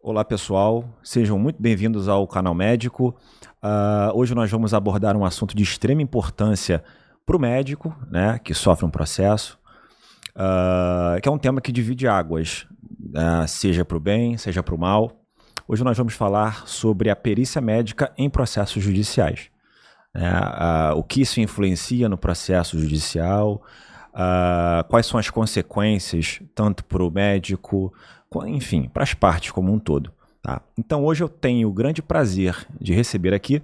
Olá pessoal, sejam muito bem-vindos ao Canal Médico. Hoje nós vamos abordar um assunto de extrema importância para o médico, né, que sofre um processo, que é um tema que divide águas, seja para o bem, seja para o mal. Hoje nós vamos falar sobre a perícia médica em processos judiciais. O que isso influencia no processo judicial, quais são as consequências, tanto para o médico, enfim, para as partes como um todo. Tá? Então hoje eu tenho o grande prazer de receber aqui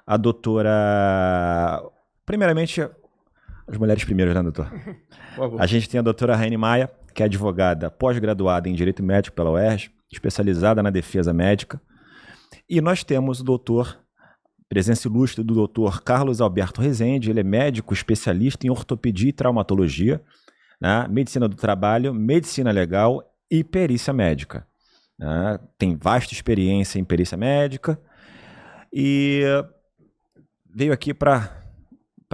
a doutora... Primeiramente, as mulheres primeiras, né, doutor? Por favor. A gente tem a doutora Raiane Maia, que é advogada pós-graduada em Direito Médico pela UERJ, especializada na defesa médica. E nós temos o doutor, presença ilustre do doutor Carlos Alberto Rezende. Ele é médico especialista em ortopedia e traumatologia, né, medicina do trabalho, medicina legal e perícia médica. Tem vasta experiência em perícia médica e veio aqui para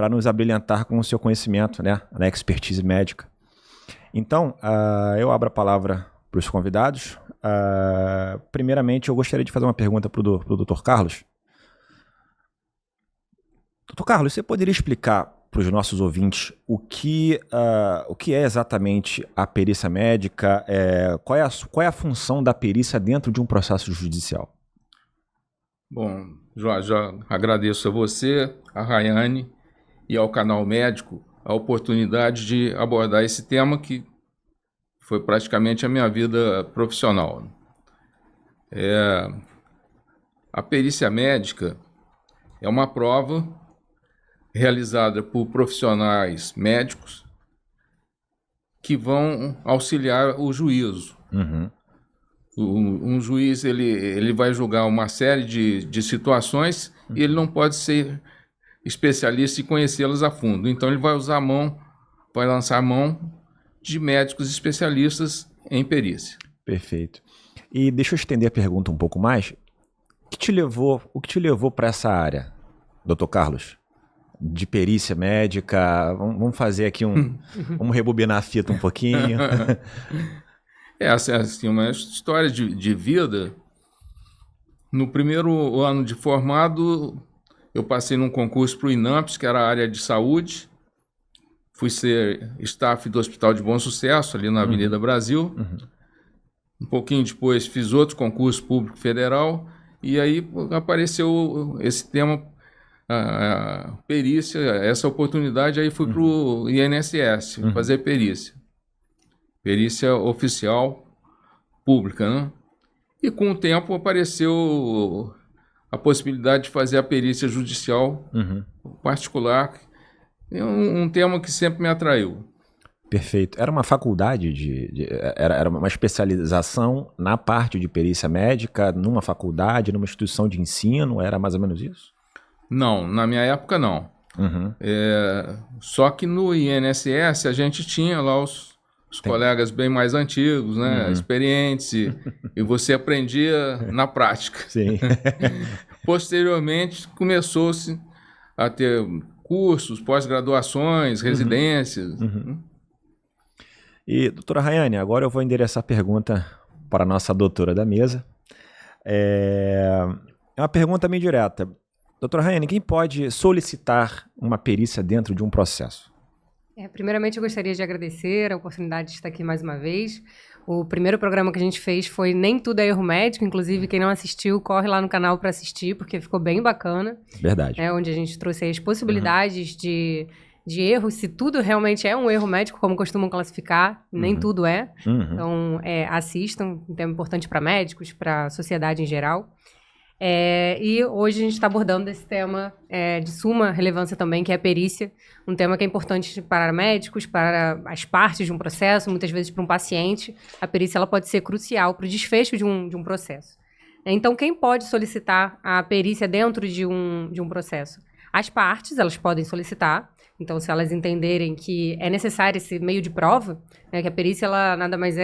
nos abrilhantar com o seu conhecimento, né, na expertise médica. Então, eu abro a palavra para os convidados. Primeiramente, eu gostaria de fazer uma pergunta para o Dr. Carlos. Dr. Carlos, você poderia explicar para os nossos ouvintes o que é exatamente a perícia médica, qual é a função da perícia dentro de um processo judicial? Bom, já agradeço a você, a Raiane e ao Canal Médico a oportunidade de abordar esse tema que foi praticamente a minha vida profissional. A perícia médica é uma prova realizada por profissionais médicos que vão auxiliar o juízo. Uhum. Um juiz ele vai julgar uma série de situações e ele não pode ser especialista e conhecê-las a fundo. Então ele vai lançar a mão de médicos especialistas em perícia. Perfeito. E deixa eu estender a pergunta um pouco mais. O que te levou para essa área, Dr. Carlos? De perícia médica, vamos fazer aqui vamos rebobinar a fita um pouquinho. Assim, uma história de vida. No primeiro ano de formado, eu passei num concurso para o INAMPS, que era a área de saúde. Fui ser staff do Hospital de Bom Sucesso, ali na Avenida Brasil. Uhum. Um pouquinho depois fiz outro concurso público federal, e aí apareceu esse tema, a perícia, essa oportunidade, aí fui para o INSS fazer perícia oficial pública, né? E com o tempo apareceu a possibilidade de fazer a perícia judicial particular, é um tema que sempre me atraiu. Perfeito. Era uma faculdade era uma especialização na parte de perícia médica, numa faculdade, numa instituição de ensino, era mais ou menos isso? Não, na minha época não. Uhum. Só que no INSS a gente tinha lá os colegas bem mais antigos, né, experientes, e você aprendia na prática. Sim. Posteriormente começou-se a ter cursos, pós-graduações, residências. E, doutora Raiane, agora eu vou endereçar a pergunta para a nossa doutora da mesa. É uma pergunta bem direta. Doutora Raiane, quem pode solicitar uma perícia dentro de um processo? Primeiramente, eu gostaria de agradecer a oportunidade de estar aqui mais uma vez. O primeiro programa que a gente fez foi Nem Tudo é Erro Médico. Inclusive, quem não assistiu, corre lá no canal para assistir, porque ficou bem bacana. Verdade. Onde a gente trouxe aí as possibilidades de erro, se tudo realmente é um erro médico, como costumam classificar, nem tudo é. Então, assistam, um tema importante para médicos, para a sociedade em geral. E hoje a gente está abordando esse tema de suma relevância também, que é a perícia, um tema que é importante para médicos, para as partes de um processo, muitas vezes para um paciente. A perícia ela pode ser crucial para o desfecho de um processo. Então, quem pode solicitar a perícia dentro de um processo? As partes, elas podem solicitar. Então, se elas entenderem que é necessário esse meio de prova, né, que a perícia ela nada mais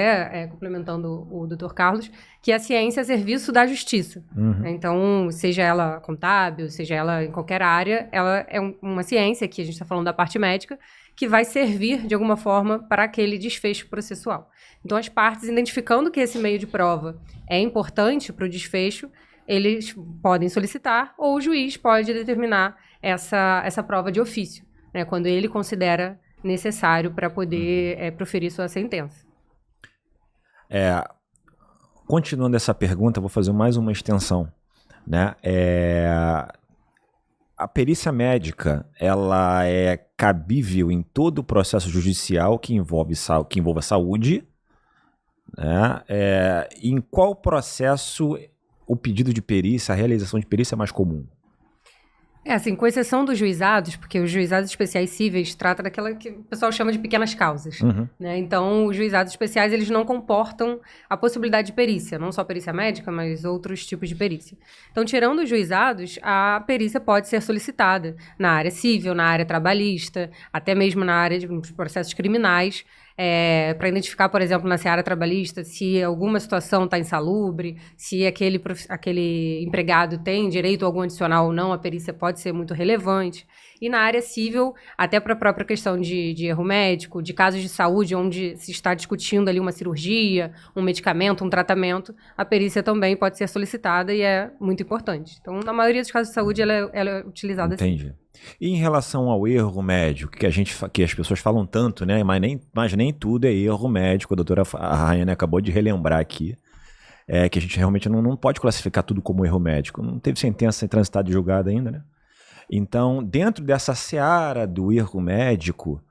complementando o Dr. Carlos, que a ciência é serviço da justiça. Uhum. Então, seja ela contábil, seja ela em qualquer área, ela é uma ciência, que a gente está falando da parte médica, que vai servir de alguma forma para aquele desfecho processual. Então, as partes, identificando que esse meio de prova é importante para o desfecho, eles podem solicitar ou o juiz pode determinar essa prova de ofício, né, quando ele considera necessário para poder proferir sua sentença. Continuando essa pergunta, vou fazer mais uma extensão, né? A perícia médica, ela é cabível em todo o processo judicial que envolva saúde, né? Em qual processo o pedido de perícia, a realização de perícia é mais comum? Assim, com exceção dos juizados, porque os juizados especiais cíveis trata daquela que o pessoal chama de pequenas causas, né? Então, os juizados especiais, eles não comportam a possibilidade de perícia, não só perícia médica, mas outros tipos de perícia. Então, tirando os juizados, a perícia pode ser solicitada na área civil, na área trabalhista, até mesmo na área de processos criminais, para identificar, por exemplo, na seara trabalhista, se alguma situação está insalubre, se aquele empregado tem direito a algum adicional ou não, a perícia pode ser muito relevante. E na área civil, até para a própria questão de erro médico, de casos de saúde, onde se está discutindo ali uma cirurgia, um medicamento, um tratamento, a perícia também pode ser solicitada e é muito importante. Então, na maioria dos casos de saúde, ela é utilizada assim. Entendi. E em relação ao erro médico, que as pessoas falam tanto, né? Mas nem tudo é erro médico. A doutora Rayane acabou de relembrar aqui que a gente realmente não pode classificar tudo como erro médico. Não teve sentença transitada e julgada ainda, né? Então, dentro dessa seara do erro médico,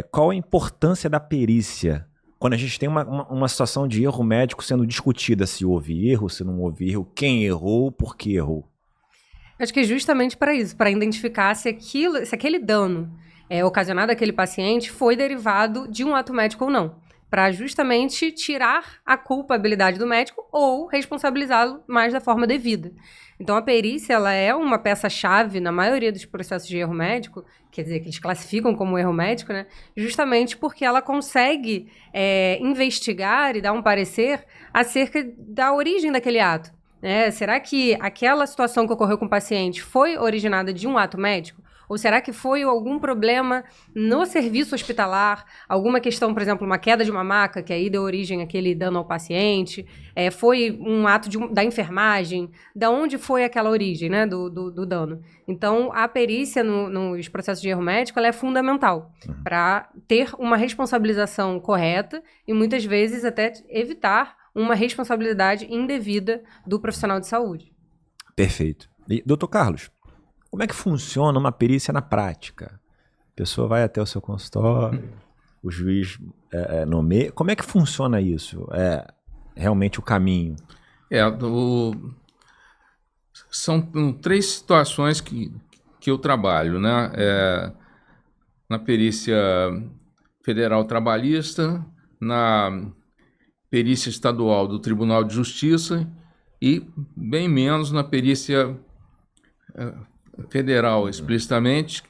qual a importância da perícia? Quando a gente tem uma situação de erro médico sendo discutida, se houve erro, se não houve erro, quem errou, por que errou? Acho que é justamente para isso, para identificar se aquele dano ocasionado àquele paciente foi derivado de um ato médico ou não, para justamente tirar a culpabilidade do médico ou responsabilizá-lo mais da forma devida. Então, a perícia ela é uma peça-chave na maioria dos processos de erro médico, quer dizer, que eles classificam como erro médico, né? Justamente porque ela consegue investigar e dar um parecer acerca da origem daquele ato. Será que aquela situação que ocorreu com o paciente foi originada de um ato médico? Ou será que foi algum problema no serviço hospitalar? Alguma questão, por exemplo, uma queda de uma maca, que aí deu origem àquele dano ao paciente? Foi um ato da enfermagem? Da onde foi aquela origem, né, do dano? Então, a perícia nos processos de erro médico ela é fundamental para ter uma responsabilização correta e, muitas vezes, até evitar uma responsabilidade indevida do profissional de saúde. Perfeito. E, doutor Carlos, como é que funciona uma perícia na prática? A pessoa vai até o seu consultório, o juiz nomeia. Como é que funciona isso? Realmente o caminho? São 3 situações que eu trabalho, né? Na perícia federal trabalhista, na perícia estadual do Tribunal de Justiça e bem menos na perícia federal, explicitamente,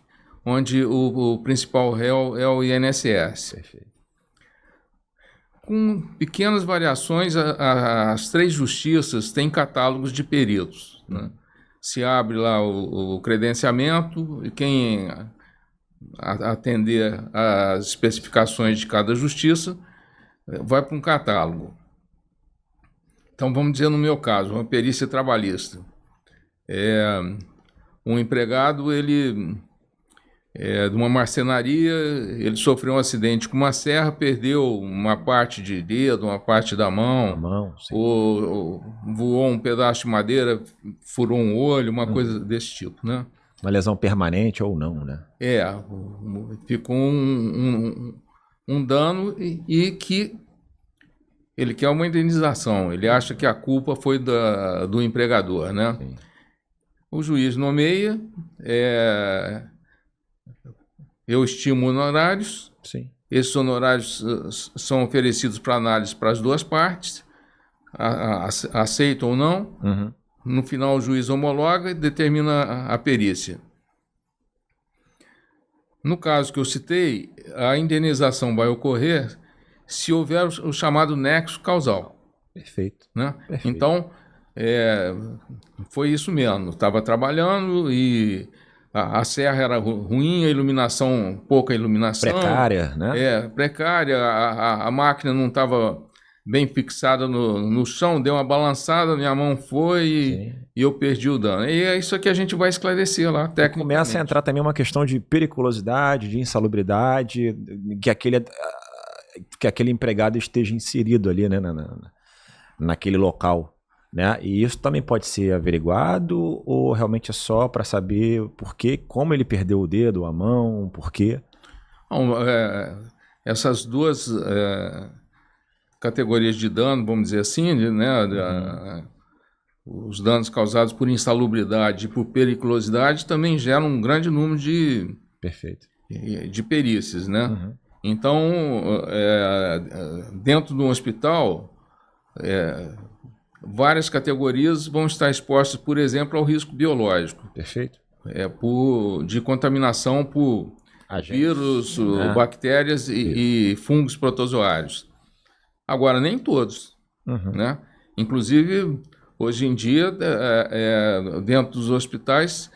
onde o principal réu é o INSS. Perfeito. Com pequenas variações, as 3 justiças têm catálogos de peritos, né? Se abre lá o credenciamento e quem atender às especificações de cada justiça vai para um catálogo. Então, vamos dizer no meu caso, uma perícia trabalhista. Um empregado, ele de uma marcenaria, ele sofreu um acidente com uma serra, perdeu uma parte de dedo, uma parte da mão, voou um pedaço de madeira, furou um olho, uma coisa desse tipo, né? Uma lesão permanente ou não, né? Ficou um dano e que ele quer uma indenização, ele acha que a culpa foi do empregador, né? Sim. O juiz nomeia, eu estimo honorários. Sim. Esses honorários são oferecidos para análise para as 2 partes, aceitam ou não. Uhum. No final, o juiz homologa e determina a perícia. No caso que eu citei, a indenização vai ocorrer se houver o chamado nexo causal. Perfeito. Né? Perfeito. Então, foi isso mesmo. Estava trabalhando e a serra era ruim, a iluminação, pouca iluminação. Precária, né? Precária. A máquina não estava bem fixada no chão, deu uma balançada, minha mão foi e eu perdi o dano. E é isso que a gente vai esclarecer lá, tecnicamente. Começa a entrar também uma questão de periculosidade, de insalubridade, que aquele empregado esteja inserido ali, né, naquele local, né? E isso também pode ser averiguado ou realmente é só para saber por quê, como ele perdeu o dedo, a mão, por quê? Bom, essas duas categorias de dano, vamos dizer assim, né? Os danos causados por insalubridade e por periculosidade também geram um grande número de perícias, né? Uhum. Então, dentro de um hospital, várias categorias vão estar expostas, por exemplo, ao risco biológico. Perfeito. De contaminação por vírus, bactérias e fungos protozoários. Agora, nem todos, né? Inclusive, hoje em dia, dentro dos hospitais,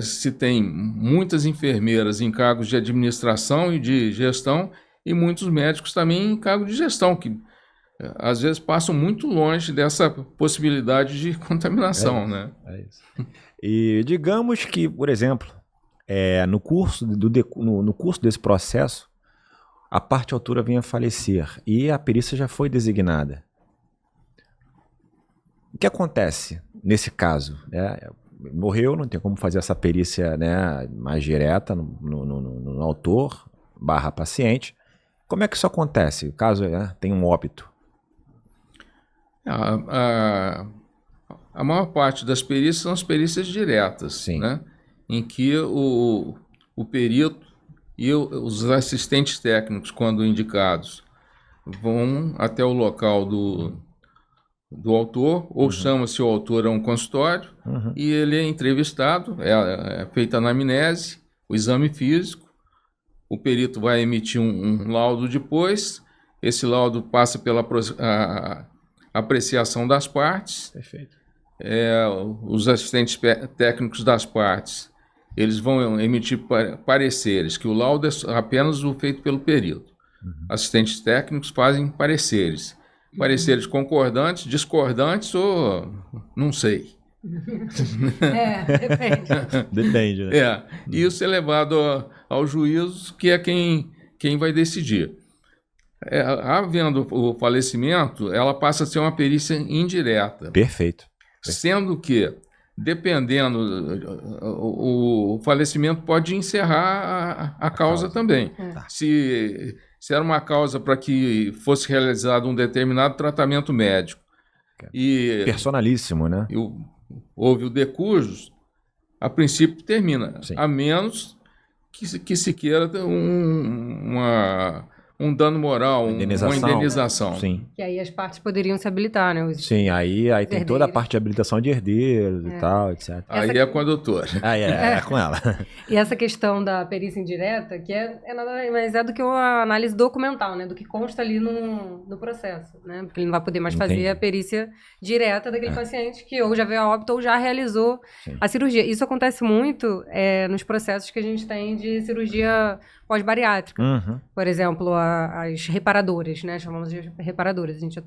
se tem muitas enfermeiras em cargos de administração e de gestão e muitos médicos também em cargo de gestão, que às vezes passam muito longe dessa possibilidade de contaminação, né? É isso. E digamos que, por exemplo, no curso desse processo, a parte autora venha a falecer e a perícia já foi designada. O que acontece nesse caso? Morreu, não tem como fazer essa perícia, né, mais direta no autor / paciente. Como é que isso acontece? Caso tem um óbito? A maior parte das perícias são as perícias diretas, sim, né? Em que o perito e os assistentes técnicos, quando indicados, vão até o local do autor, ou chama-se o autor a um consultório, e ele é entrevistado, é feita a anamnese, o exame físico, o perito vai emitir um laudo depois, esse laudo passa pela apreciação das partes. Perfeito. Os assistentes técnicos das partes, eles vão emitir pareceres, que o laudo é apenas o feito pelo perito. Assistentes técnicos fazem pareceres. Pareceres concordantes, discordantes ou não sei. Depende. Depende, né? E isso é levado ao juízo, que é quem vai decidir. Havendo o falecimento, ela passa a ser uma perícia indireta. Perfeito. Sendo que, dependendo, o falecimento pode encerrar a causa também. Se era uma causa para que fosse realizado um determinado tratamento médico personalíssimo, né? Houve o decurso, a princípio termina. Sim. A menos que se queira um dano moral, uma indenização. Sim. Que aí as partes poderiam se habilitar, né? Sim, aí tem toda a parte de habilitação de herdeiros e tal, etc. Aí é com a doutora. É com ela. E essa questão da perícia indireta, que é nada mais do que uma análise documental, né? Do que consta ali no processo, né? Porque ele não vai poder mais fazer a perícia direta daquele paciente que ou já veio a óbito ou já realizou a cirurgia. Isso acontece muito nos processos que a gente tem de cirurgia pós-bariátrica. Por exemplo, as reparadoras, né? Chamamos de reparadoras. A gente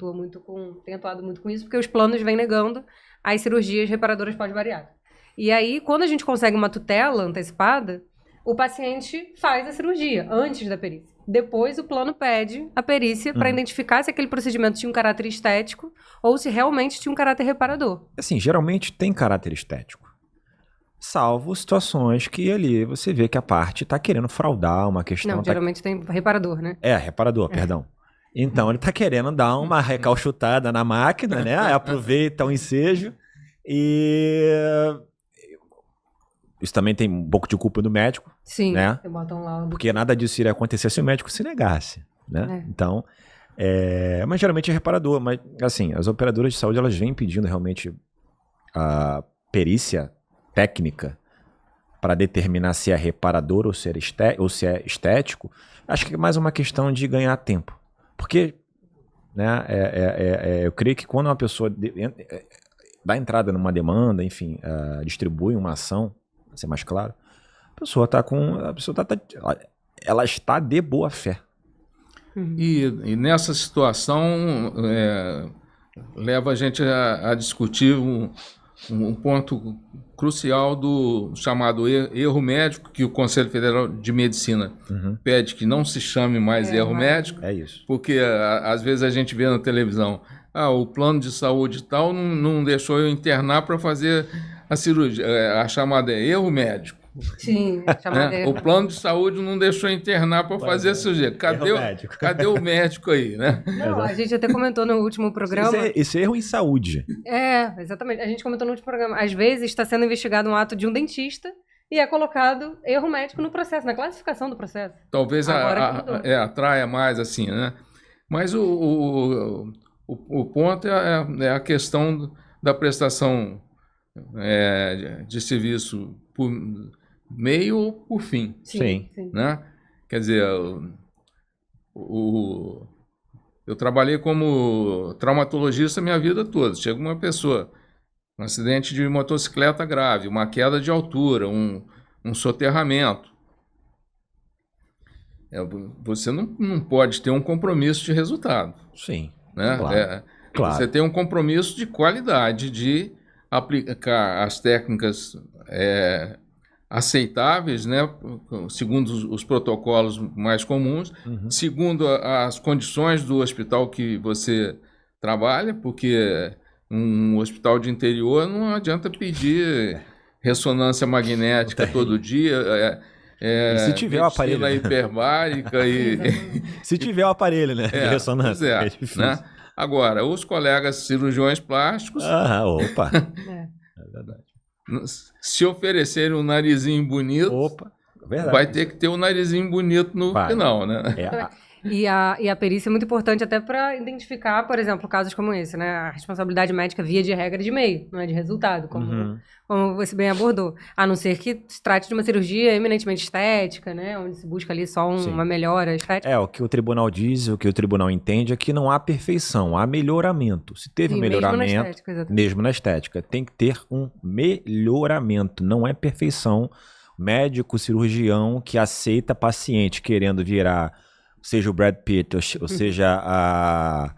tem atuado muito com isso, porque os planos vêm negando as cirurgias reparadoras pós-bariátricas. E aí, quando a gente consegue uma tutela antecipada, o paciente faz a cirurgia antes da perícia. Depois, o plano pede a perícia para identificar se aquele procedimento tinha um caráter estético ou se realmente tinha um caráter reparador. Assim, geralmente tem caráter estético. Salvo situações que ali você vê que a parte está querendo fraudar uma questão. Não, geralmente tem reparador, né? Reparador, perdão. Então ele está querendo dar uma recalchutada na máquina, né? Aproveita o ensejo e isso também tem um pouco de culpa do médico. Sim, né? Botam lá. Porque nada disso iria acontecer se o médico se negasse, né? Então, mas geralmente é reparador. Mas assim, as operadoras de saúde elas vêm pedindo realmente a perícia técnica para determinar se é reparador ou se é estético, acho que é mais uma questão de ganhar tempo. Porque, né, eu creio que quando uma pessoa dá entrada numa demanda, enfim, distribui uma ação, para ser mais claro, a pessoa ela está de boa fé. E nessa situação leva a gente a discutir um ponto crucial do chamado erro médico, que o Conselho Federal de Medicina pede que não se chame mais erro médico. É isso. Porque às vezes a gente vê na televisão, o plano de saúde tal não deixou eu internar para fazer a cirurgia. A chamada é erro médico. Sim, chamada O plano de saúde não deixou eu internar para fazer a cirurgia. Cadê o médico aí, né? Não, a gente até comentou no último programa. Isso é erro em saúde. Exatamente. A gente comentou no último programa. Às vezes está sendo investigado um ato de um dentista e é colocado erro médico no processo, na classificação do processo. Talvez atraia mais assim, né? Mas o ponto é a questão da prestação de serviço por meio ou por fim. Sim. Né? Quer dizer, eu trabalhei como traumatologista minha vida toda. Chega uma pessoa, um acidente de motocicleta grave, uma queda de altura, um soterramento. Você não pode ter um compromisso de resultado. Sim, né? Claro. Você tem um compromisso de qualidade, de aplicar as técnicas aceitáveis, né? Segundo os protocolos mais comuns, segundo as condições do hospital que você trabalha, porque um hospital de interior não adianta pedir ressonância magnética todo dia, e se tiver o aparelho, né? Hiperbárica se tiver o aparelho, né, de ressonância, é difícil. Né? Agora, os colegas cirurgiões plásticos, opa, é verdade. Se oferecerem um narizinho bonito, verdade, vai ter que ter um narizinho bonito no final, né? E a perícia é muito importante até para identificar, por exemplo, casos como esse, né? A responsabilidade médica via de regra de meio, não é de resultado, como você bem abordou. A não ser que se trate de uma cirurgia eminentemente estética, né? Onde se busca ali só uma melhora estética. O que o tribunal diz, o que o tribunal entende é que não há perfeição, há melhoramento. Se teve melhoramento, mesmo na estética, tem que ter um melhoramento, não é perfeição. Médico, cirurgião que aceita paciente querendo virar, seja o Brad Pitt, ou seja a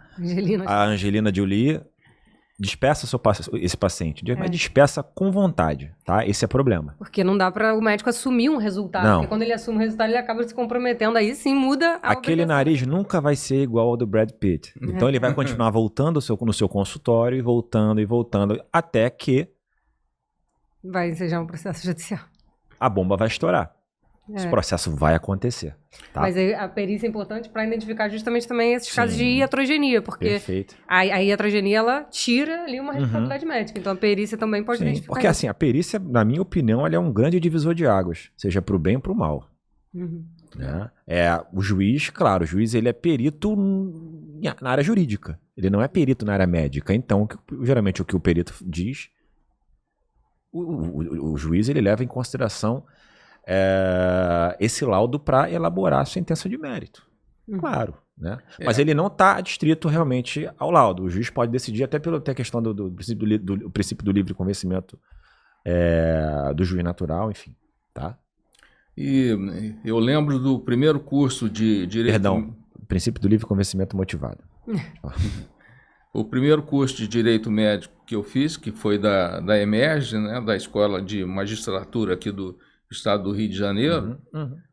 Angelina Jolie, despeça esse paciente. Mas despeça com vontade, tá? Esse é o problema. Porque não dá para o médico assumir um resultado. Não. Porque quando ele assume o resultado, ele acaba se comprometendo. Aí sim muda a Aquele nariz nunca vai ser igual ao do Brad Pitt. Então ele vai continuar voltando no seu consultório e voltando, até que vai ensejar um processo judicial. A bomba vai estourar. Esse processo vai acontecer. Tá? Mas a perícia é importante para identificar justamente também esses casos de iatrogenia, porque a iatrogenia ela tira ali uma responsabilidade médica. Então a perícia também pode identificar. Porque assim, a perícia, na minha opinião, ela é um grande divisor de águas, seja para o bem ou para o mal. Né? O juiz, claro, o juiz ele é perito na área jurídica, ele não é perito na área médica. Então, geralmente o que o perito diz, o juiz ele leva em consideração esse laudo para elaborar a sentença de mérito. Claro. Né? Mas ele não está adstrito realmente ao laudo. O juiz pode decidir até pela questão do princípio do livre convencimento do juiz natural, enfim. Tá? E eu lembro do primeiro curso de Direito... Perdão, princípio do livre convencimento motivado. O primeiro curso de Direito Médico que eu fiz, que foi da EMERGE, né, da Escola de Magistratura aqui do Estado do Rio de Janeiro,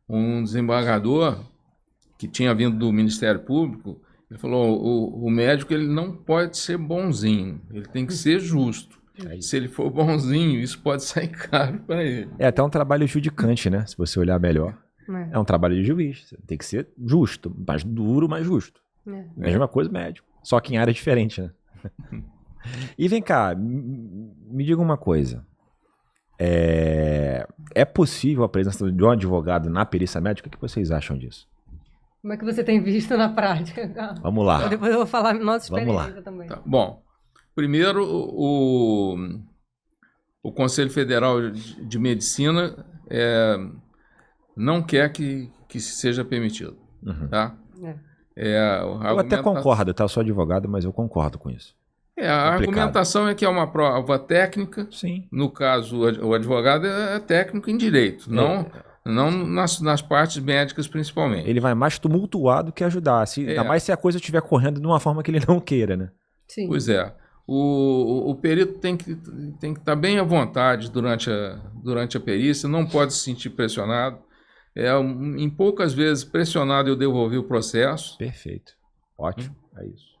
um desembargador que tinha vindo do Ministério Público, ele falou, o médico ele não pode ser bonzinho, ele tem que ser justo. Se ele for bonzinho, isso pode sair caro para ele. É até um trabalho judicante, né? Se você olhar melhor. É um trabalho de juiz. Tem que ser justo, mais duro, mas justo. Mesma coisa médico, só que em área diferente, né? E vem cá, me diga uma coisa. É possível a presença de um advogado na perícia médica? O que vocês acham disso? Como é que você tem visto na prática? Vamos lá. Depois eu vou falar nossa experiência também. Tá, bom, primeiro o Conselho Federal de Medicina não quer que seja permitido. Tá? Eu até concordo, tá? Eu sou advogado, mas eu concordo com isso. A argumentação é que é uma prova técnica. Sim. No caso, o advogado é técnico em direito, não nas partes médicas principalmente. Ele vai mais tumultuar do que ajudar. Ainda mais se a coisa estiver correndo de uma forma que ele não queira, né? Sim. Pois é. O perito tem que estar bem à vontade durante a perícia, não pode se sentir pressionado. Em poucas vezes pressionado eu devolvi o processo. Perfeito. Ótimo. É isso.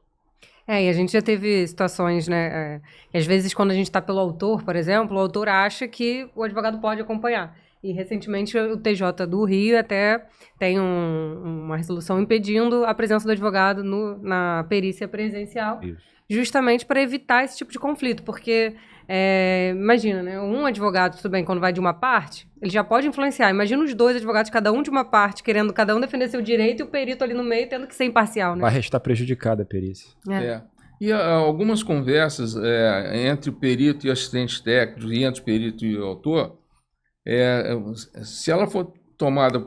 E a gente já teve situações, né? Às vezes, quando a gente está pelo autor, por exemplo, o autor acha que o advogado pode acompanhar. E, recentemente, o TJ do Rio até tem uma resolução impedindo a presença do advogado na perícia presencial, justamente para evitar esse tipo de conflito. Porque, imagina, né? Um advogado, tudo bem, quando vai de uma parte, ele já pode influenciar. Imagina os dois advogados, cada um de uma parte, querendo cada um defender seu direito, e o perito ali no meio tendo que ser imparcial, né? Vai restar prejudicada a perícia. E algumas conversas entre o perito e o assistente técnico, e entre o perito e o autor, se ela for tomada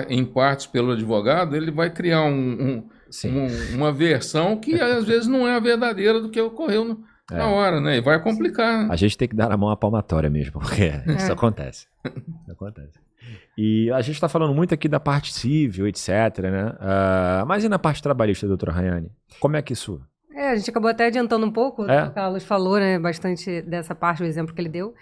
em partes pelo advogado, ele vai criar uma versão que às vezes não é a verdadeira do que ocorreu na hora, né? E vai complicar. A gente tem que dar na mão à palmatória mesmo, porque isso acontece. E a gente está falando muito aqui da parte civil, etc, né? Mas e na parte trabalhista, doutora Rayane? Como é que isso... A gente acabou até adiantando um pouco, o Carlos falou, né, bastante dessa parte, o exemplo que ele deu.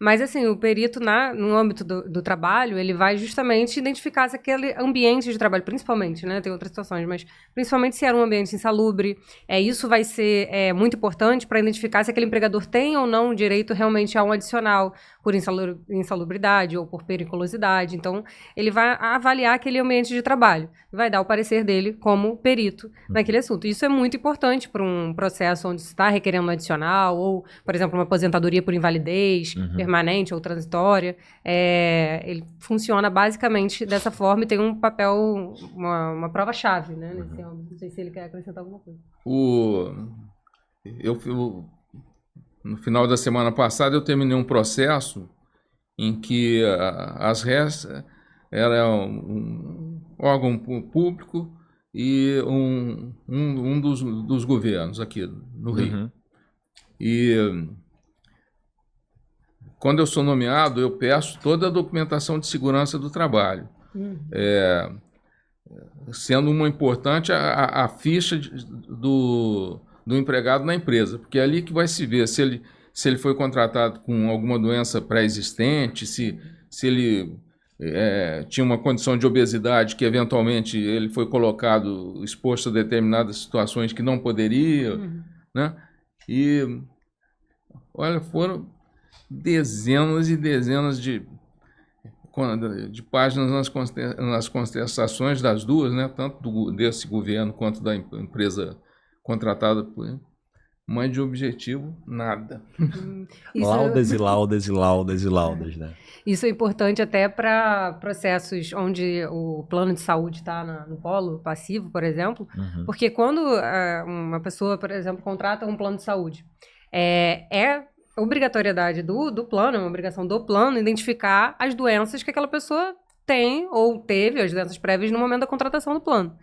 Mas, assim, o perito, no âmbito do trabalho, ele vai justamente identificar se aquele ambiente de trabalho, principalmente, né, tem outras situações, mas principalmente se era um ambiente insalubre, isso vai ser muito importante para identificar se aquele empregador tem ou não direito realmente a um adicional por insalubridade ou por periculosidade. Então, ele vai avaliar aquele ambiente de trabalho, vai dar o parecer dele como perito naquele assunto. Isso é muito importante para um processo onde se está requerendo um adicional ou, por exemplo, uma aposentadoria por invalidez permanente ou transitória. Ele funciona basicamente dessa forma e tem um papel, uma prova-chave, né? Nesse âmbito. Não sei se ele quer acrescentar alguma coisa. No final da semana passada, eu terminei um processo em que as réis eram um órgão público e um dos governos aqui no Rio. E quando eu sou nomeado, eu peço toda a documentação de segurança do trabalho. Sendo uma importante a ficha do empregado na empresa, porque é ali que vai se ver se ele foi contratado com alguma doença pré-existente, se ele tinha uma condição de obesidade que eventualmente ele foi colocado, exposto a determinadas situações que não poderia, né? E, olha, foram dezenas e dezenas de páginas nas contestações das duas, né? Tanto desse governo quanto da empresa contratada por ele, mas de objetivo, nada. Laudas e laudas e laudas e laudas, né? Isso é importante até para processos onde o plano de saúde está no polo passivo, por exemplo, porque quando uma pessoa, por exemplo, contrata um plano de saúde, obrigatoriedade do plano, é uma obrigação do plano, identificar as doenças que aquela pessoa tem ou teve, as doenças prévias, no momento da contratação do plano.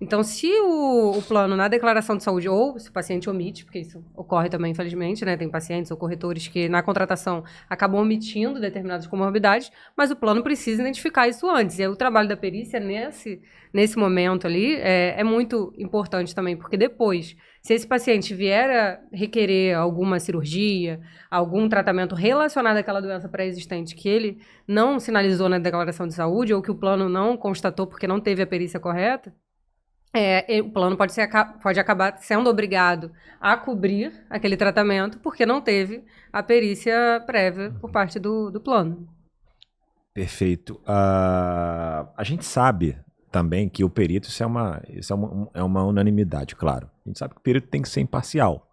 Então, se o plano, na declaração de saúde, ou se o paciente omite, porque isso ocorre também, infelizmente, né? Tem pacientes ou corretores que, na contratação, acabam omitindo determinadas comorbidades, mas o plano precisa identificar isso antes. E aí, o trabalho da perícia, nesse momento ali, é muito importante também, porque depois, se esse paciente vier a requerer alguma cirurgia, algum tratamento relacionado àquela doença pré-existente que ele não sinalizou na declaração de saúde, ou que o plano não constatou porque não teve a perícia correta, o plano pode acabar sendo obrigado a cobrir aquele tratamento porque não teve a perícia prévia por parte do plano. Perfeito. A gente sabe também que o perito, isso é uma unanimidade, claro. A gente sabe que o perito tem que ser imparcial.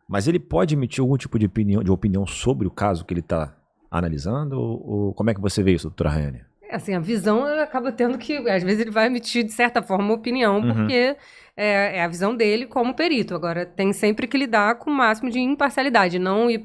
Mas ele pode emitir algum tipo de opinião sobre o caso que ele está analisando? Ou como é que você vê isso, doutora Rayane? assim, a visão acaba tendo que, às vezes ele vai emitir, de certa forma, uma opinião, porque é a visão dele como perito. Agora, tem sempre que lidar com o máximo de imparcialidade, não ir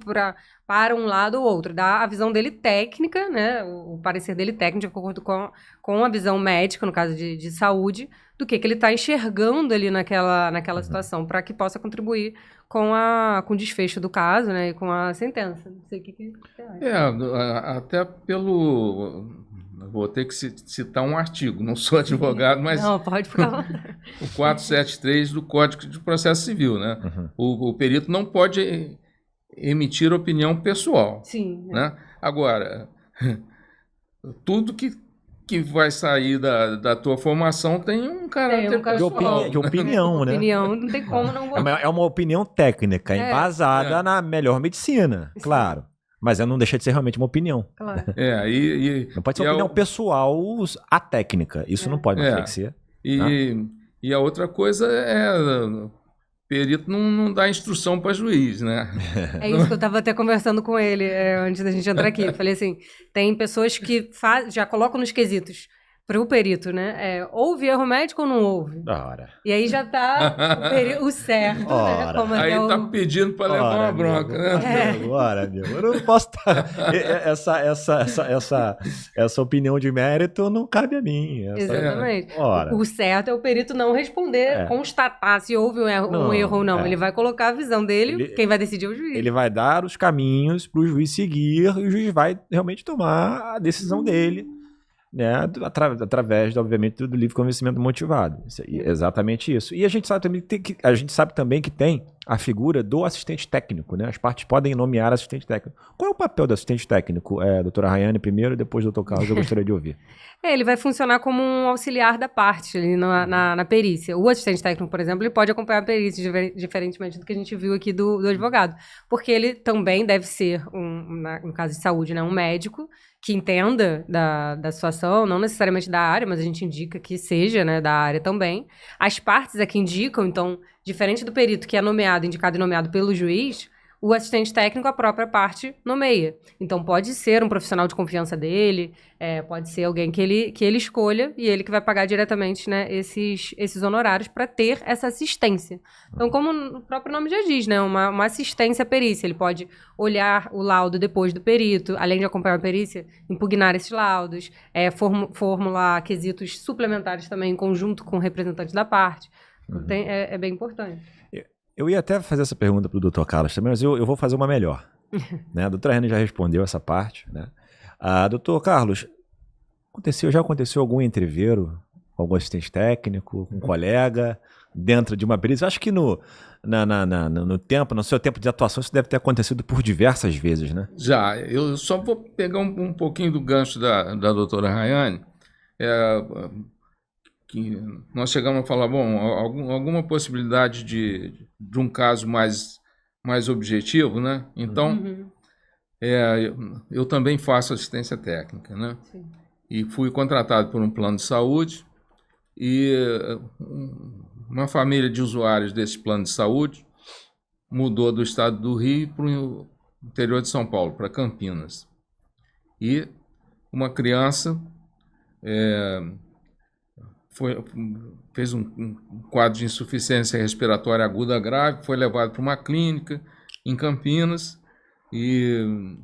para um lado ou outro. Dar a visão dele técnica, né, o parecer dele técnico, de acordo com a visão médica, no caso de saúde, do que ele está enxergando ali naquela situação, para que possa contribuir com o desfecho do caso, né, e com a sentença. Não sei o que você acha. Até pelo... Vou ter que citar um artigo, não sou advogado, mas... Não, pode ficar à vontade. O 473 do Código de Processo Civil, né? O perito não pode emitir opinião pessoal. Sim. Né? Agora, tudo que vai sair da tua formação tem um caráter pessoal. De opinião, né? Opinião, não tem como não votar. É uma opinião técnica, embasada na melhor medicina, claro. Mas não deixa de ser realmente uma opinião. Claro. Não pode ser uma opinião pessoal a técnica. Isso não pode mais ser. E a outra coisa perito não dá instrução para juiz, né? É isso que eu estava até conversando com ele antes da gente entrar aqui. Eu falei assim, tem pessoas que já colocam nos quesitos para o perito, né? Houve erro médico ou não houve? Ora. E aí já tá o certo, né? Como aí tá pedindo para levar uma bronca, né? Ora, meu. Eu não posso estar... Essa opinião de mérito não cabe a mim. Exatamente. O certo é o perito não responder, constatar se houve um erro ou não. Ele vai colocar a visão dele, quem vai decidir é o juiz. Ele vai dar os caminhos para o juiz seguir e o juiz vai realmente tomar a decisão dele. Né, através, obviamente, do livre convencimento motivado. Exatamente isso. E a gente sabe também que tem a figura do assistente técnico, né? As partes podem nomear assistente técnico. Qual é o papel do assistente técnico? Doutora Rayane primeiro e depois doutor Carlos, eu gostaria de ouvir. Ele vai funcionar como um auxiliar da parte ali na perícia. O assistente técnico, por exemplo, ele pode acompanhar a perícia, diferentemente do que a gente viu aqui do advogado. Porque ele também deve ser, no caso de saúde, né, um médico que entenda da situação, não necessariamente da área, mas a gente indica que seja, né, da área também. As partes é que indicam, então, diferente do perito que é indicado e nomeado pelo juiz, o assistente técnico, a própria parte, nomeia. Então, pode ser um profissional de confiança dele, pode ser alguém que ele escolha e ele que vai pagar diretamente, né, esses honorários para ter essa assistência. Então, como o próprio nome já diz, né, uma assistência à perícia. Ele pode olhar o laudo depois do perito, além de acompanhar a perícia, impugnar esses laudos, formular quesitos suplementares também em conjunto com o representante da parte. Então, é bem importante. Eu ia até fazer essa pergunta para o doutor Carlos também, mas eu vou fazer uma melhor. Né? A doutora Rayane já respondeu essa parte. Né? Doutor Carlos, já aconteceu algum entreveiro com algum assistente técnico, com um colega, dentro de uma perícia? Acho que no seu tempo de atuação, isso deve ter acontecido por diversas vezes, né? Já. Eu só vou pegar um pouquinho do gancho da doutora Rayane. Que nós chegamos a falar, alguma possibilidade de um caso mais objetivo, né? Então, eu também faço assistência técnica, né? Sim. E fui contratado por um plano de saúde e uma família de usuários desse plano de saúde mudou do estado do Rio para o interior de São Paulo, para Campinas. E uma criança... fez um quadro de insuficiência respiratória aguda grave, foi levado para uma clínica em Campinas e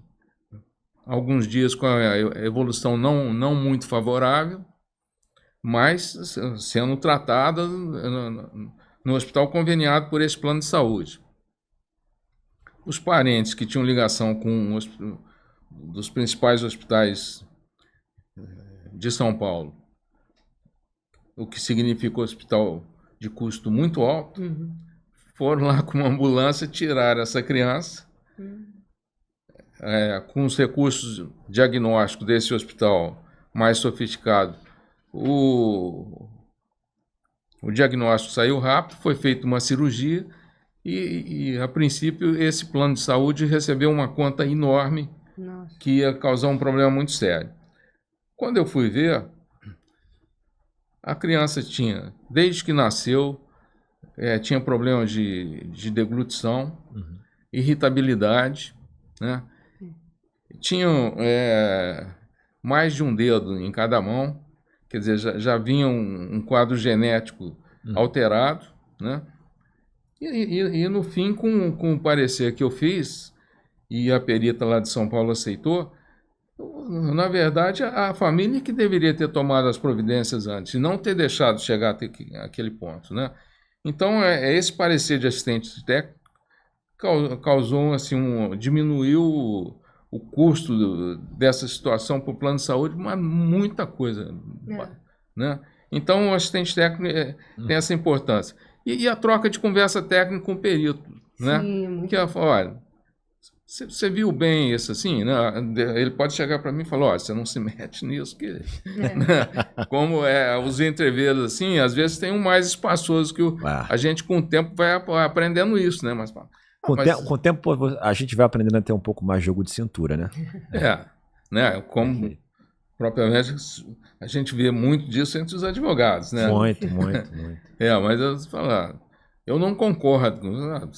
alguns dias com a evolução não muito favorável, mas sendo tratada no hospital conveniado por esse plano de saúde. Os parentes que tinham ligação com um dos principais hospitais de São Paulo, o que significa hospital de custo muito alto, foram lá com uma ambulância tirar essa criança, com os recursos diagnósticos desse hospital mais sofisticado. O diagnóstico saiu rápido, foi feita uma cirurgia e, a princípio, esse plano de saúde recebeu uma conta enorme. Nossa. Que ia causar um problema muito sério. Quando eu fui ver, a criança tinha, desde que nasceu, tinha problemas de deglutição, irritabilidade, né? Tinham mais de um dedo em cada mão, quer dizer, já vinha um quadro genético alterado, né? E no fim, com o parecer que eu fiz, e a perita lá de São Paulo aceitou, na verdade, a família que deveria ter tomado as providências antes, e não ter deixado chegar até aquele ponto, né? Então, esse parecer de assistente técnico causou, assim, diminuiu o custo dessa situação para o plano de saúde, mas muita coisa, né? Então, o assistente técnico tem essa importância. E a troca de conversa técnica com o perito, né? Sim, Que ela fala, olha, você viu bem isso assim, né? Ele pode chegar para mim e falar, olha, você não se mete nisso, que... Como os entreveiros, assim, às vezes tem um mais espaçoso que a gente, com o tempo, vai aprendendo isso, né? Mas com o tempo, a gente vai aprendendo a ter um pouco mais de jogo de cintura, né? Né? Como propriamente a gente vê muito disso entre os advogados, né? Muito. Mas eu falar, eu não concordo.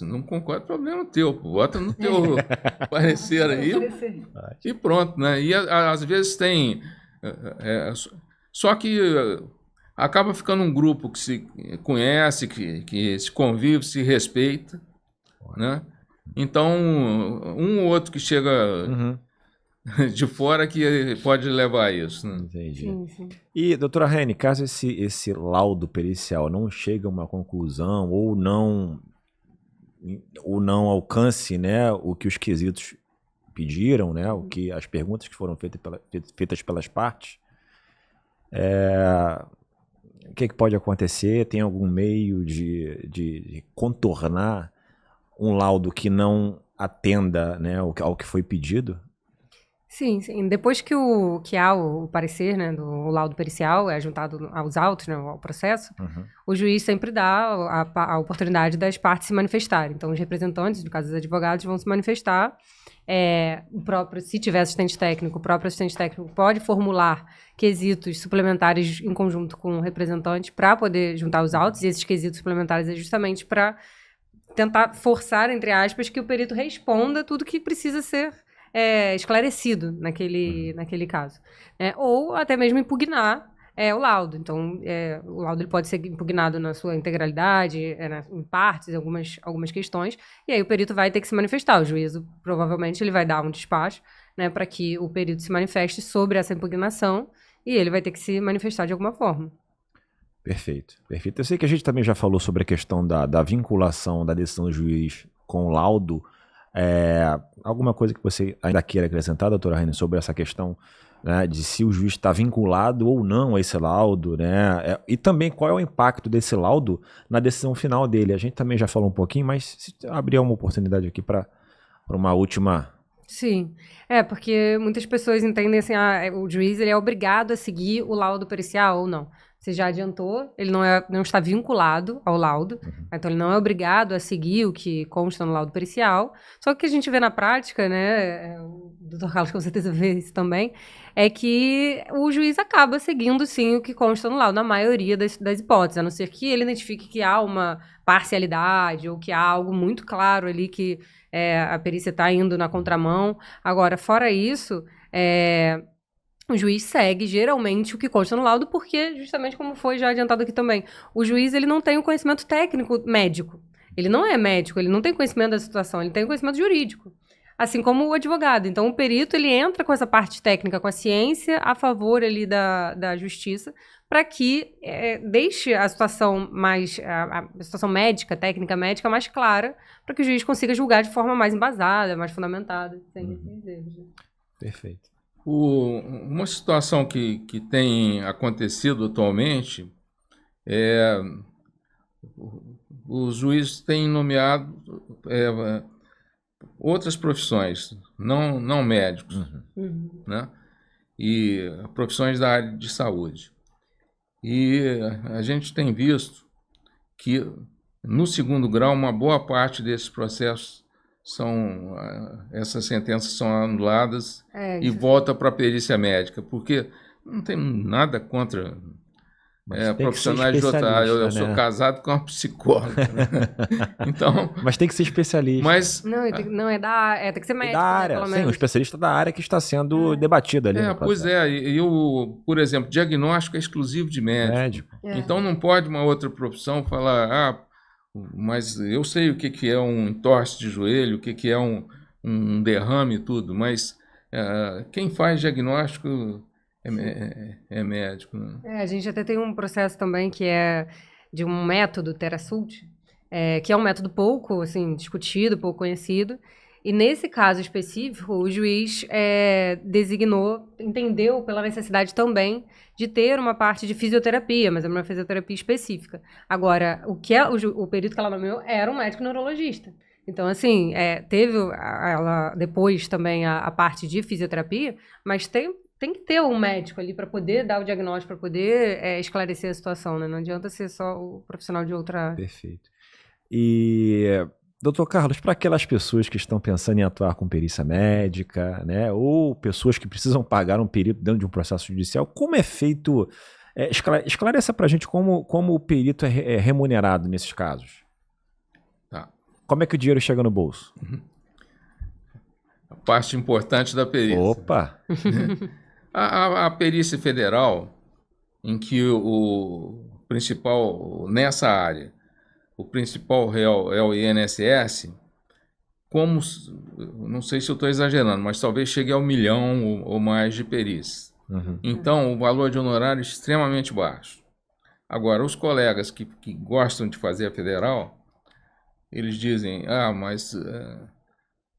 Não concordo, problema teu. Bota no teu parecer aí e pronto, né? E às vezes tem... só que acaba ficando um grupo que se conhece, que se convive, se respeita, né? Então, um ou outro que chega de fora que pode levar a isso, né? Entendi. Sim. E, doutora Rene, caso esse laudo pericial não chegue a uma conclusão ou não alcance, né, o que os quesitos pediram, né, o que as perguntas que foram feitas pelas partes, o que pode acontecer? Tem algum meio de contornar um laudo que não atenda, né, ao que foi pedido? Sim. Depois que há o parecer, né, do laudo pericial, é juntado aos autos, né, ao processo, o juiz sempre dá a oportunidade das partes se manifestarem. Então, os representantes, no caso dos advogados, vão se manifestar. Se tiver assistente técnico, o próprio assistente técnico pode formular quesitos suplementares em conjunto com o representante para poder juntar os autos, e esses quesitos suplementares é justamente para tentar forçar, entre aspas, que o perito responda tudo que precisa ser esclarecido naquele caso. Ou até mesmo impugnar o laudo. Então, o laudo ele pode ser impugnado na sua integralidade, em partes, algumas questões, e aí o perito vai ter que se manifestar. O juízo, provavelmente, ele vai dar um despacho, né, para que o perito se manifeste sobre essa impugnação, e ele vai ter que se manifestar de alguma forma. Perfeito. Eu sei que a gente também já falou sobre a questão da vinculação da decisão do juiz com o laudo. Alguma coisa que você ainda queira acrescentar, doutora Rene, sobre essa questão, né, de se o juiz está vinculado ou não a esse laudo, né? E também qual é o impacto desse laudo na decisão final dele? A gente também já falou um pouquinho, mas se abrir uma oportunidade aqui para uma última... Sim, porque muitas pessoas entendem assim, o juiz ele é obrigado a seguir o laudo pericial ou não. Você já adiantou, ele não está vinculado ao laudo, então ele não é obrigado a seguir o que consta no laudo pericial. Só que o que a gente vê na prática, né, o doutor Carlos com certeza vê isso também, é que o juiz acaba seguindo, sim, o que consta no laudo, na maioria das hipóteses, a não ser que ele identifique que há uma parcialidade ou que há algo muito claro ali que a perícia está indo na contramão. Agora, fora isso, o juiz segue geralmente o que consta no laudo, porque, justamente como foi já adiantado aqui também, o juiz ele não tem o conhecimento técnico médico. Ele não é médico, ele não tem conhecimento da situação, ele tem conhecimento jurídico. Assim como o advogado. Então, o perito ele entra com essa parte técnica, com a ciência, a favor ali da justiça, para que deixe a situação a situação médica, técnica médica, mais clara, para que o juiz consiga julgar de forma mais embasada, mais fundamentada, sem esses erros. Perfeito. Uma situação que tem acontecido atualmente os juízes têm nomeado outras profissões, não médicos, né? E profissões da área de saúde. E a gente tem visto que, no segundo grau, uma boa parte desses processos essas sentenças são anuladas e volta para a perícia médica, porque não tem nada contra Mas tem que ser profissionais de outra área. Eu especialista, sou né? casado com uma psicóloga, né? Então, Mas tem que ser especialista. mas Não, não é tem que ser E médico, da né, área, pelo sim, menos. um especialista da área que está sendo debatido ali no pois processo. e eu, por exemplo, diagnóstico é exclusivo de médico. É. Então não pode uma outra profissão falar, mas eu sei o que é um entorse de joelho, o que é um derrame e tudo, mas quem faz diagnóstico é médico, né? A gente até tem um processo também que é de um método Terasult, que é um método pouco assim, discutido, pouco conhecido. E nesse caso específico, o juiz entendeu pela necessidade também de ter uma parte de fisioterapia, mas é uma fisioterapia específica. Agora, o perito que ela nomeou era um médico neurologista. Então, assim, teve ela depois também a parte de fisioterapia, mas tem que ter um médico ali para poder dar o diagnóstico, para poder esclarecer a situação, né? Não adianta ser só o profissional de outra área. Perfeito. E, doutor Carlos, para aquelas pessoas que estão pensando em atuar com perícia médica, né, ou pessoas que precisam pagar um perito dentro de um processo judicial, como é feito? Esclareça para a gente como o perito é remunerado nesses casos. Tá. Como é que o dinheiro chega no bolso? A parte importante da perícia. Opa! A perícia federal, em que o principal, nessa área, o principal réu é o INSS, não sei se eu estou exagerando, mas talvez chegue a 1 milhão ou mais de perícias. Uhum. Então, o valor de honorário é extremamente baixo. Agora, os colegas que gostam de fazer a federal, eles dizem, mas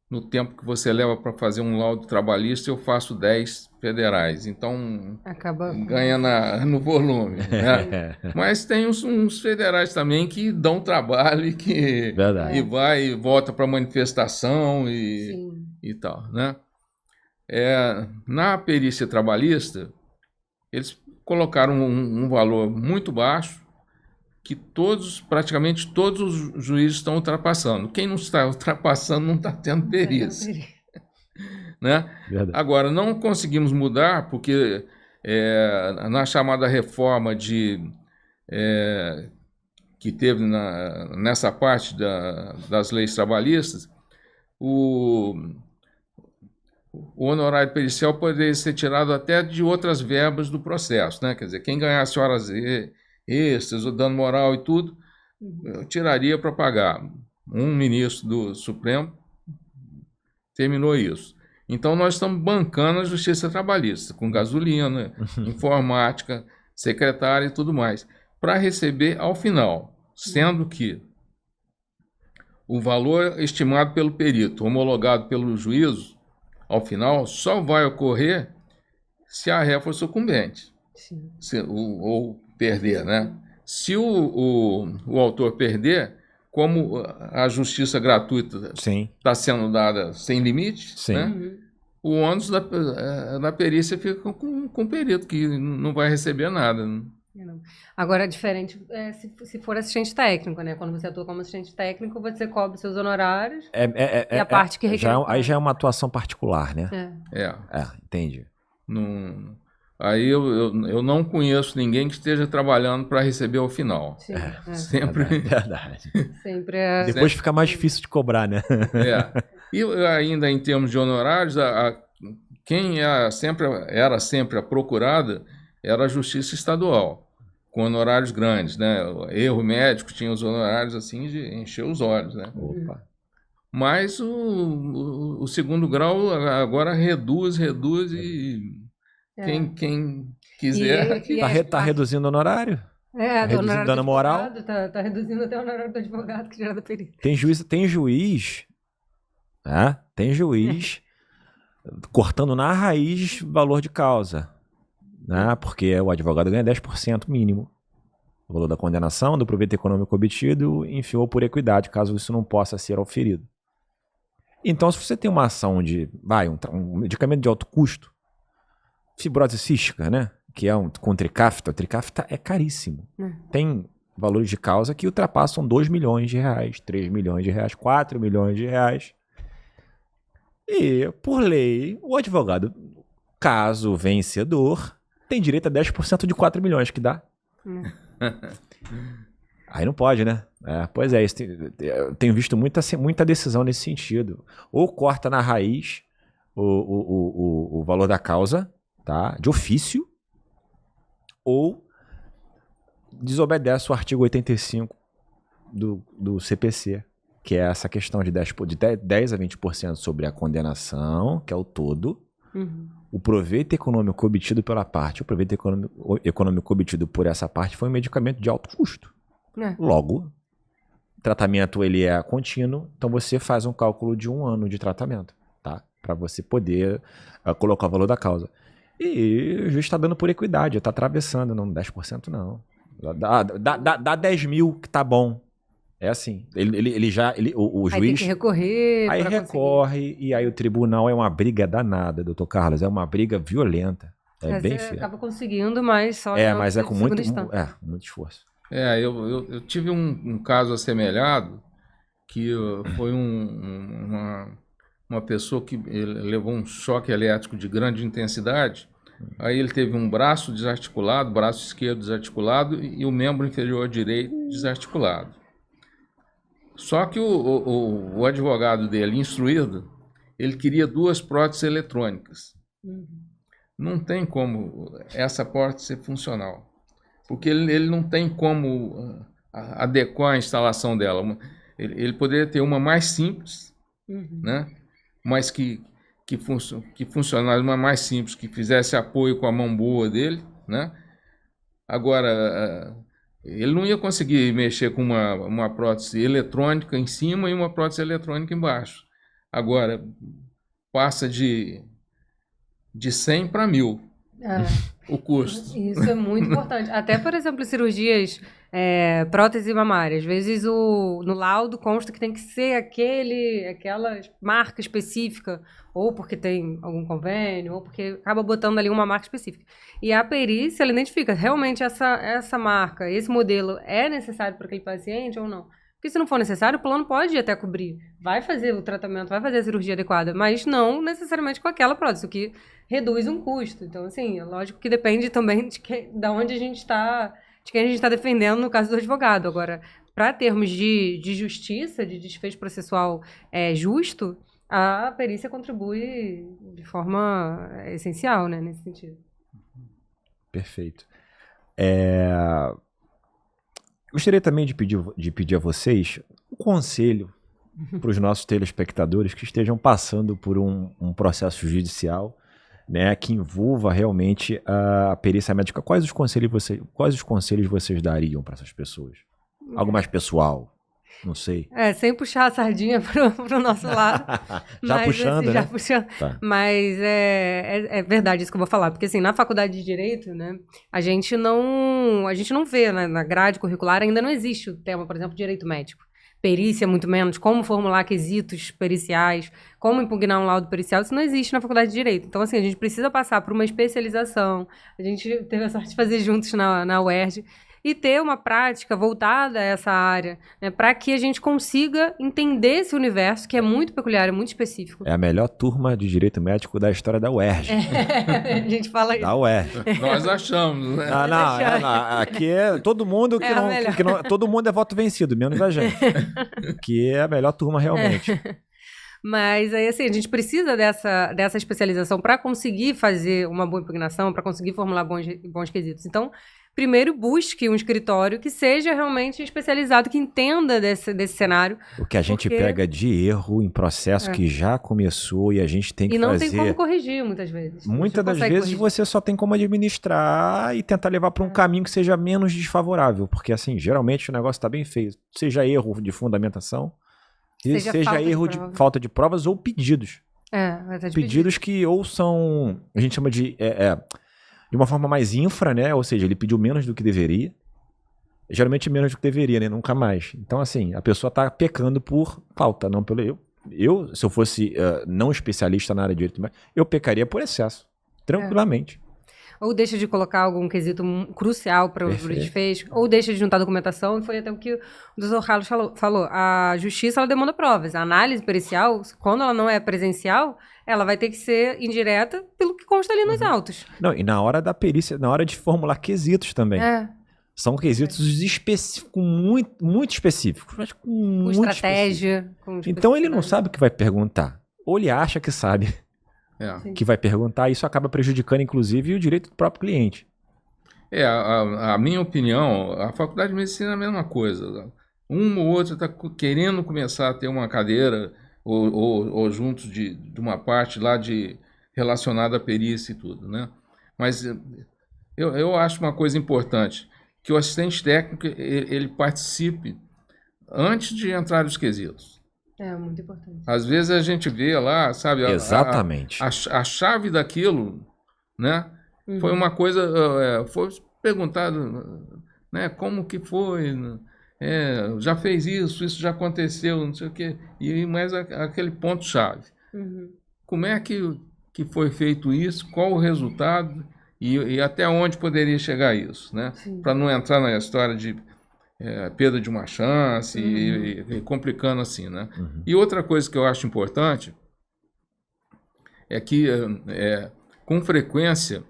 no tempo que você leva para fazer um laudo trabalhista, eu faço 10 federais. Então, Acaba ganha no volume. Né? Mas tem uns federais também que dão trabalho e vai e volta para manifestação e tal. Né? Na perícia trabalhista, eles colocaram um valor muito baixo, que praticamente todos os juízes estão ultrapassando. Quem não está ultrapassando não está tendo perícia. Né? Agora, não conseguimos mudar, porque na chamada reforma que teve nessa parte das leis trabalhistas, o honorário pericial poderia ser tirado até de outras verbas do processo. Né? Quer dizer, quem ganhasse horas extras, o dano moral e tudo, eu tiraria para pagar. Um ministro do Supremo terminou isso. Então, nós estamos bancando a justiça trabalhista, com gasolina, informática, secretária e tudo mais, para receber ao final, sendo que o valor estimado pelo perito, homologado pelo juízo, ao final, só vai ocorrer se a ré for sucumbente. Ou perder, né? Se o autor perder, como a justiça gratuita está sendo dada sem limite, né? O ônus da perícia fica com o perito, que não vai receber nada. Né? Agora, é diferente se for assistente técnico, né? Quando você atua como assistente técnico, você cobre seus honorários e a parte que requer... Aí já é uma atuação particular, né? Entendi. Aí eu não conheço ninguém que esteja trabalhando para receber ao final. Sempre. Verdade. Sempre Depois fica mais difícil de cobrar, né? E ainda em termos de honorários, quem era sempre a procurada era a Justiça Estadual, com honorários grandes, né? Erro médico tinha os honorários assim de encher os olhos, né? Opa. Mas o segundo grau agora reduz e quem quiser... Tá reduzindo o honorário? Tá reduzindo dano moral. Tá reduzindo até o honorário do advogado que gera da perícia. Tem juiz cortando na raiz valor de causa, né? Porque o advogado ganha 10% mínimo. O valor da condenação, do proveito econômico obtido, enfiou por equidade, caso isso não possa ser auferido. Então, se você tem uma ação de um medicamento de alto custo, fibrose cística, né? Que é com tricafta. O tricafta é caríssimo. Tem valores de causa que ultrapassam 2 milhões de reais, 3 milhões de reais, 4 milhões de reais. E, por lei, o advogado, caso vencedor, tem direito a 10% de 4 milhões, que dá Aí não pode, né? Pois é, eu tenho visto muita decisão nesse sentido. Ou corta na raiz o valor da causa, tá? De ofício, ou desobedece o artigo 85 do CPC, que é essa questão de 10 a 20% sobre a condenação, que é o todo, o proveito econômico obtido pela parte, o proveito econômico obtido por essa parte foi um medicamento de alto custo. Logo, o tratamento ele é contínuo, então você faz um cálculo de 1 ano de tratamento, tá? Para você poder colocar o valor da causa. E o juiz está dando por equidade, está atravessando, não 10% não. Dá 10 mil que tá bom. É assim, o juiz... Aí tem que recorrer. Aí recorre, e aí o tribunal é uma briga danada, doutor Carlos, é uma briga violenta. É bem feio. Acaba conseguindo, mas só... Mas é com muito esforço. Eu tive um caso assemelhado, que foi uma pessoa que levou um choque elétrico de grande intensidade. Aí ele teve um braço desarticulado, braço esquerdo desarticulado e o membro inferior direito desarticulado. Só que o advogado dele, instruído, ele queria 2 próteses eletrônicas. Não tem como essa prótese ser funcional, porque ele não tem como adequar a instalação dela. Ele poderia ter uma mais simples, né? Mas que funcionasse, uma mais simples, que fizesse apoio com a mão boa dele, né? Agora, ele não ia conseguir mexer com uma prótese eletrônica em cima e uma prótese eletrônica embaixo. Agora, passa de 100 para 1.000 o custo. Isso é muito importante. Até, por exemplo, cirurgias, prótese mamária. Às vezes no laudo consta que tem que ser aquela marca específica, ou porque tem algum convênio, ou porque acaba botando ali uma marca específica. E a perícia, ela identifica realmente essa marca, esse modelo é necessário para aquele paciente ou não. Porque se não for necessário, o plano pode até cobrir. Vai fazer o tratamento, vai fazer a cirurgia adequada, mas não necessariamente com aquela prótese, o que reduz um custo. Então, assim, é lógico que depende também de onde a gente está, de quem a gente está defendendo no caso do advogado. Agora, para termos de justiça, de desfecho processual justo, a perícia contribui de forma essencial, né, nesse sentido. Perfeito. Gostaria também de pedir a vocês um conselho para os nossos telespectadores que estejam passando por um processo judicial, né, que envolva realmente a perícia médica. Quais os conselhos vocês dariam para essas pessoas? Algo mais pessoal? Não sei. Sem puxar a sardinha pro nosso lado. Já puxando, né? Já puxando. Tá. Mas é verdade isso que eu vou falar. Porque, assim, na faculdade de Direito, né, a gente não vê, né, na grade curricular ainda não existe o tema, por exemplo, Direito Médico. Perícia, muito menos. Como formular quesitos periciais, como impugnar um laudo pericial, isso não existe na faculdade de Direito. Então, assim, a gente precisa passar por uma especialização. A gente teve a sorte de fazer juntos na UERJ. E ter uma prática voltada a essa área, né, para que a gente consiga entender esse universo, que é muito peculiar, é muito específico. É a melhor turma de Direito Médico da história da UERJ. A gente fala isso. Da UERJ. Nós achamos, né? Não, aqui é todo mundo todo mundo é voto vencido, menos a gente. Que é a melhor turma realmente. Mas aí, assim, a gente precisa dessa especialização para conseguir fazer uma boa impugnação, para conseguir formular bons quesitos. Então, primeiro, busque um escritório que seja realmente especializado, que entenda desse cenário. O que a gente pega de erro em processo que já começou e a gente tem que fazer... E não tem como corrigir, muitas vezes. Muitas das vezes você só tem como administrar e tentar levar para um caminho que seja menos desfavorável. Porque, assim, geralmente o negócio está bem feio. Seja erro de fundamentação, seja erro de falta de provas ou pedidos. Pedidos que ou são... A gente chama de uma forma mais infra, né? Ou seja, ele pediu menos do que deveria. Geralmente menos do que deveria, né? Nunca mais. Então, assim, a pessoa está pecando por falta, não pelo... Eu, se eu fosse não especialista na área de direito, eu pecaria por excesso. Tranquilamente. Ou deixa de colocar algum quesito crucial para o desfecho, ou deixa de juntar documentação, e foi até o que o doutor Carlos falou. A justiça, ela demanda provas. A análise pericial, quando ela não é presencial, ela vai ter que ser indireta pelo que consta ali nos autos. Não, e na hora da perícia, na hora de formular quesitos também. São quesitos específicos, muito específicos. Mas Com muito estratégia. Com Então ele não especificidade. sabe o que vai perguntar. Ou ele acha que sabe É. que vai perguntar, e isso acaba prejudicando, inclusive, o direito do próprio cliente. A minha opinião, a faculdade de medicina é a mesma coisa. Um ou outro está querendo começar a ter uma cadeira ou junto de uma parte lá relacionada à perícia e tudo, né? Mas eu acho uma coisa importante, que o assistente técnico ele participe antes de entrar nos quesitos. É muito importante. Às vezes a gente vê lá, sabe, Exatamente. a chave daquilo, né? Uhum. Foi uma coisa, foi perguntado, né? Como que foi? Já fez isso já aconteceu, não sei o quê. Mas aquele ponto-chave. Uhum. Como é que foi feito isso? Qual o resultado? E até onde poderia chegar isso, né? Para não entrar na história de perda de uma chance e complicando assim, né? Uhum. E outra coisa que eu acho importante é que, com frequência,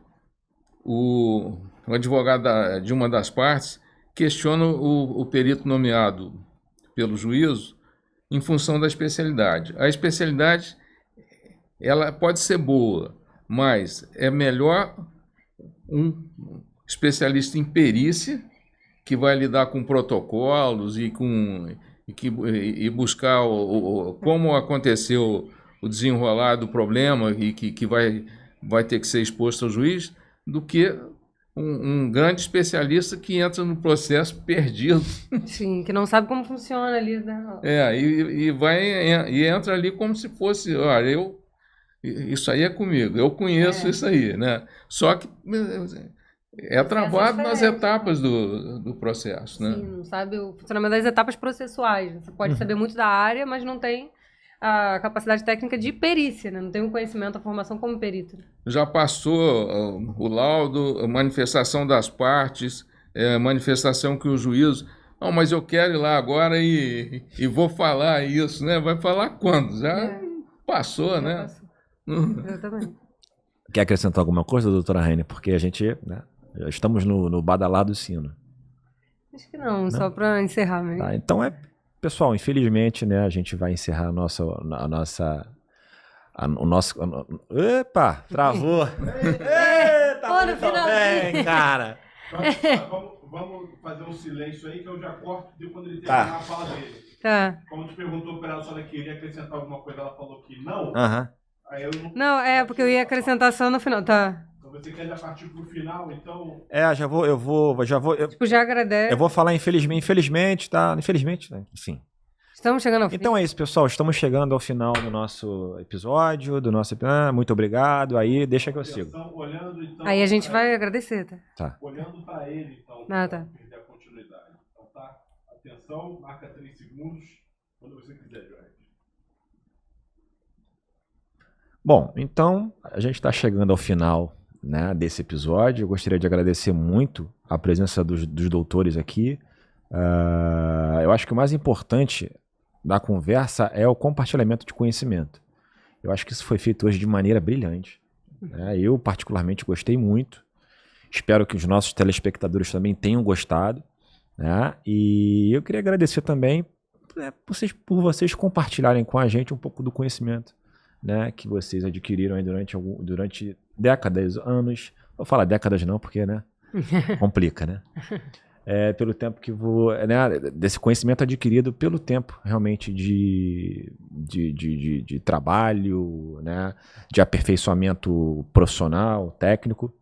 o advogado de uma das partes questiona o perito nomeado pelo juízo em função da especialidade. A especialidade ela pode ser boa, mas é melhor um especialista em perícia que vai lidar com protocolos e buscar como aconteceu o desenrolar do problema e que vai ter que ser exposto ao juiz, do que um grande especialista que entra no processo perdido. Sim, que não sabe como funciona ali, né? E entra ali como se fosse, olha, isso aí é comigo, eu conheço isso aí, né? Só que é travado nas etapas do processo, né? Sim, não sabe o funcionamento das etapas processuais. Você pode saber muito da área, mas não tem a capacidade técnica de perícia, né? Não tem o conhecimento, a formação como perito. Já passou o laudo, a manifestação das partes, manifestação que o juiz... Não, mas eu quero ir lá agora e vou falar isso, né? Vai falar quando? Já passou, né? Passou. Exatamente. Quer acrescentar alguma coisa, doutora Raine? Porque a gente, né, já estamos no badalado sino. Acho que não, só para encerrar mesmo. Tá, então pessoal, infelizmente, né, a gente vai encerrar o nosso... Epa, travou. Eita, Ô, no muito finalzinho. bem, cara. Vamos fazer um silêncio aí que eu já corto de quando ele Tá. terminar a fala dele. Tá. Como te perguntou para ela se ela queria acrescentar alguma coisa, ela falou que não. Aham. Aí eu não. Não, porque eu ia acrescentar só no final, tá? Então você quer já partir pro final, então. Já agradece. Eu vou falar infelizmente, tá? Infelizmente, né? Enfim. Estamos chegando ao fim. Então é isso, pessoal. Estamos chegando ao final do nosso episódio, muito obrigado. Aí, deixa que eu sigo. Olhando, então, Aí a gente vai agradecer, tá? olhando para ele, então, Ah, para tá. perder a continuidade. Então tá, atenção, marca 3 segundos, quando você quiser, Jorge. Bom, então a gente está chegando ao final, né, desse episódio. Eu gostaria de agradecer muito a presença dos doutores aqui. Eu acho que o mais importante da conversa é o compartilhamento de conhecimento. Eu acho que isso foi feito hoje de maneira brilhante, né? Eu particularmente gostei muito. Espero que os nossos telespectadores também tenham gostado, né? E eu queria agradecer também, né, por vocês compartilharem com a gente um pouco do conhecimento, né, que vocês adquiriram aí durante décadas, anos. Vou falar décadas não, porque, né, complica, né? Pelo tempo desse conhecimento adquirido pelo tempo realmente de trabalho, né, de aperfeiçoamento profissional, técnico,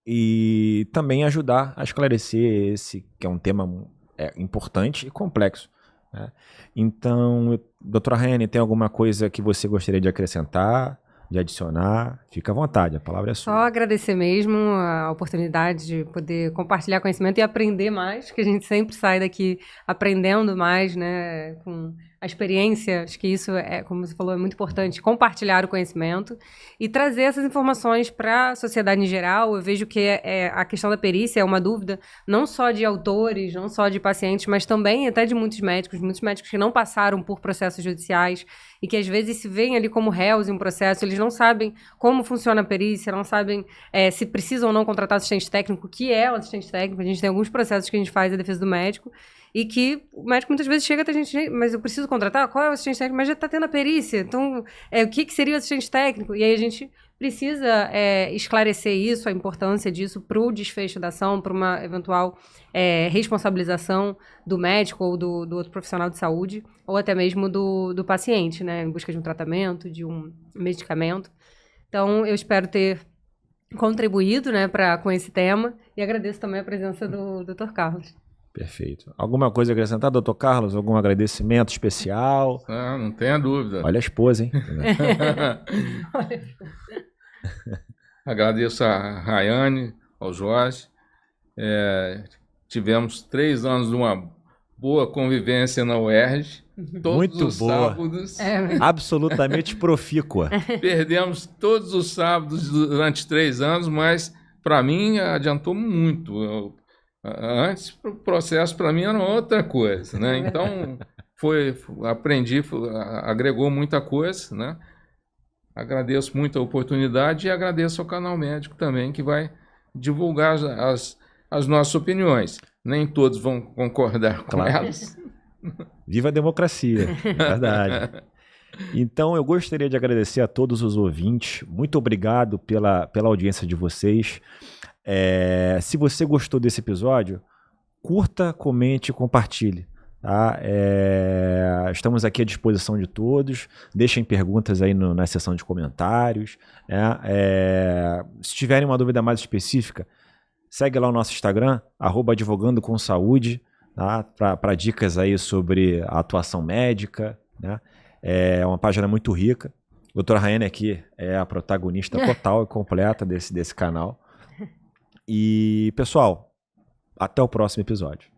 e também ajudar a esclarecer esse que é um tema importante e complexo, né? Então, doutora Raine, tem alguma coisa que você gostaria de acrescentar, de adicionar? Fica à vontade, a palavra é Só sua. agradecer mesmo a oportunidade de poder compartilhar conhecimento e aprender mais, que a gente sempre sai daqui aprendendo mais, né, com a experiência, acho que isso é, como você falou, é muito importante, compartilhar o conhecimento e trazer essas informações para a sociedade em geral. Eu vejo que a questão da perícia é uma dúvida não só de autores, não só de pacientes, mas também até de muitos médicos que não passaram por processos judiciais e que às vezes se veem ali como réus em um processo, eles não sabem como funciona a perícia, não sabem se precisam ou não contratar assistente técnico, o que é o assistente técnico. A gente tem alguns processos que a gente faz a defesa do médico, e que o médico muitas vezes chega até a gente, mas eu preciso contratar? Qual é o assistente técnico? Mas já está tendo a perícia, então o que seria o assistente técnico? E aí a gente precisa esclarecer isso, a importância disso para o desfecho da ação, para uma eventual responsabilização do médico ou do outro profissional de saúde, ou até mesmo do paciente, né, em busca de um tratamento, de um medicamento. Então, eu espero ter contribuído, né, com esse tema, e agradeço também a presença do Dr. Carlos. Perfeito. Alguma coisa a acrescentar, doutor Carlos? Algum agradecimento especial? Não tenha dúvida. Olha a esposa, hein? Agradeço a Rayane, ao Jorge. Tivemos 3 anos de uma boa convivência na UERJ. Todos Muito os boa. sábados. Absolutamente profícua. Perdemos todos os sábados durante 3 anos, mas para mim adiantou muito. Antes, o processo para mim era outra coisa, né? Então, aprendi, agregou muita coisa, né? Agradeço muito a oportunidade e agradeço ao Canal Médico também, que vai divulgar as nossas opiniões. Nem todos vão concordar com elas. Viva a democracia, é verdade. Então, eu gostaria de agradecer a todos os ouvintes. Muito obrigado pela audiência de vocês. Se você gostou desse episódio, curta, comente e compartilhe. Tá? Estamos aqui à disposição de todos. Deixem perguntas aí na seção de comentários. Se tiverem uma dúvida mais específica, segue lá o nosso Instagram, @advogandocomsaúde, tá? Para dicas aí sobre a atuação médica, né? É uma página muito rica. A doutora Rayane aqui é a protagonista total e completa desse canal. E, pessoal, até o próximo episódio.